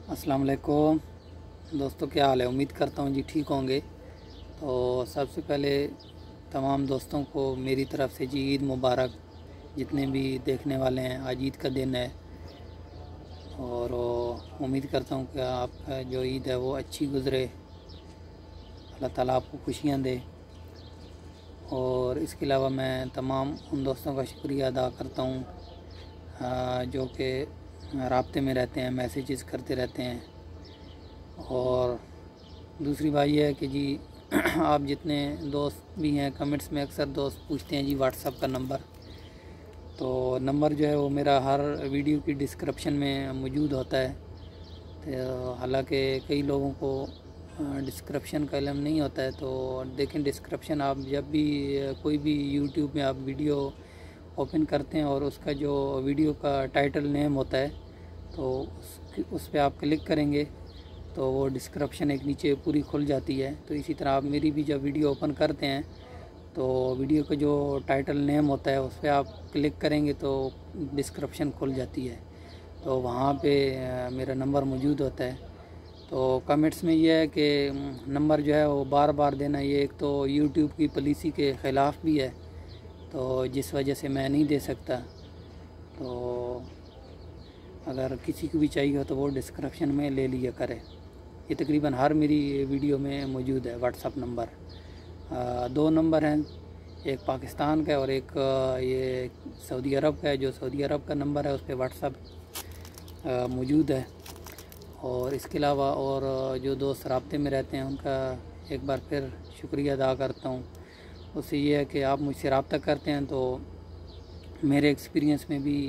अस्सलाम वालेकुम दोस्तों, क्या हाल है। उम्मीद करता हूँ जी ठीक होंगे। तो सबसे पहले तमाम दोस्तों को मेरी तरफ़ से जी ईद मुबारक। जितने भी देखने वाले हैं, आज ईद का दिन है और उम्मीद करता हूँ कि आपका जो ईद है वो अच्छी गुज़रे, अल्लाह ताला आपको खुशियाँ दे। और इसके अलावा मैं तमाम उन दोस्तों का शुक्रिया अदा करता हूँ जो कि राब्ते में रहते हैं, मैसेजेस करते रहते हैं। और दूसरी बात यह है कि जी आप जितने दोस्त भी हैं, कमेंट्स में अक्सर दोस्त पूछते हैं जी व्हाट्सएप का नंबर। तो नंबर जो है वो मेरा हर वीडियो की डिस्क्रिप्शन में मौजूद होता है। तो हालांकि कई लोगों को डिस्क्रिप्शन का इल्म नहीं होता है, तो देखें डिस्क्रिप्शन आप जब भी कोई भी यूट्यूब में आप वीडियो ओपन करते हैं और उसका जो वीडियो का टाइटल नेम होता है तो उस पर आप क्लिक करेंगे तो वो डिस्क्रिप्शन एक नीचे पूरी खुल जाती है। तो इसी तरह आप मेरी भी जब वीडियो ओपन करते हैं तो वीडियो का जो टाइटल नेम होता है उस पर आप क्लिक करेंगे तो डिस्क्रिप्शन खुल जाती है। तो वहाँ पे मेरा नंबर मौजूद होता है। तो कमेंट्स में ये है कि नंबर जो है वो बार बार देना, ये एक तो यूट्यूब की पॉलिसी के ख़िलाफ़ भी है, तो जिस वजह से मैं नहीं दे सकता। तो अगर किसी को भी चाहिए हो तो वो डिस्क्रिप्शन में ले लिया करे। ये तकरीबन हर मेरी वीडियो में मौजूद है व्हाट्सअप नंबर। दो नंबर हैं, एक पाकिस्तान का और एक ये सऊदी अरब का है। जो सऊदी अरब का नंबर है उस पर व्हाट्सअप मौजूद है। और इसके अलावा और जो दोस्त राब्ते में रहते हैं उनका एक बार फिर शुक्रिया अदा करता हूँ। उससे ये है कि आप मुझसे रब्ता करते हैं तो मेरे एक्सपीरियंस में भी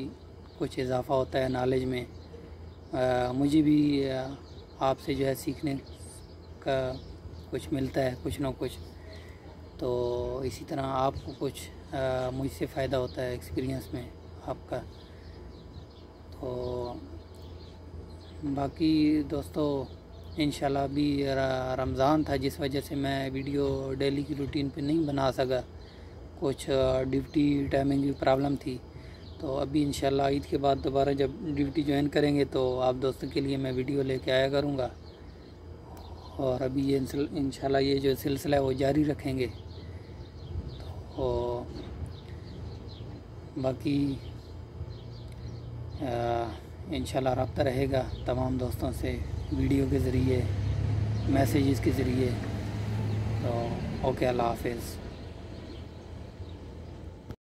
कुछ इजाफ़ा होता है, नॉलेज में। मुझे भी आपसे जो है सीखने का कुछ मिलता है, कुछ ना कुछ। तो इसी तरह आपको कुछ मुझसे फ़ायदा होता है एक्सपीरियंस में आपका। तो बाकी दोस्तों इंशाल्लाह अभी रमज़ान था, जिस वजह से मैं वीडियो डेली की रूटीन पे नहीं बना सका। कुछ ड्यूटी टाइमिंग की प्रॉब्लम थी। तो अभी इंशाल्लाह ईद के बाद दोबारा जब ड्यूटी ज्वाइन करेंगे तो आप दोस्तों के लिए मैं वीडियो लेके आया करूँगा। और अभी ये इंशाल्लाह ये जो सिलसिला है वो जारी रखेंगे। तो बाकी इंशाल्लाह रब्ता रहेगा तमाम दोस्तों से वीडियो के ज़रिए, मैसेजेस के ज़रिए। तो ओके, अल्लाह हाफ़िज़।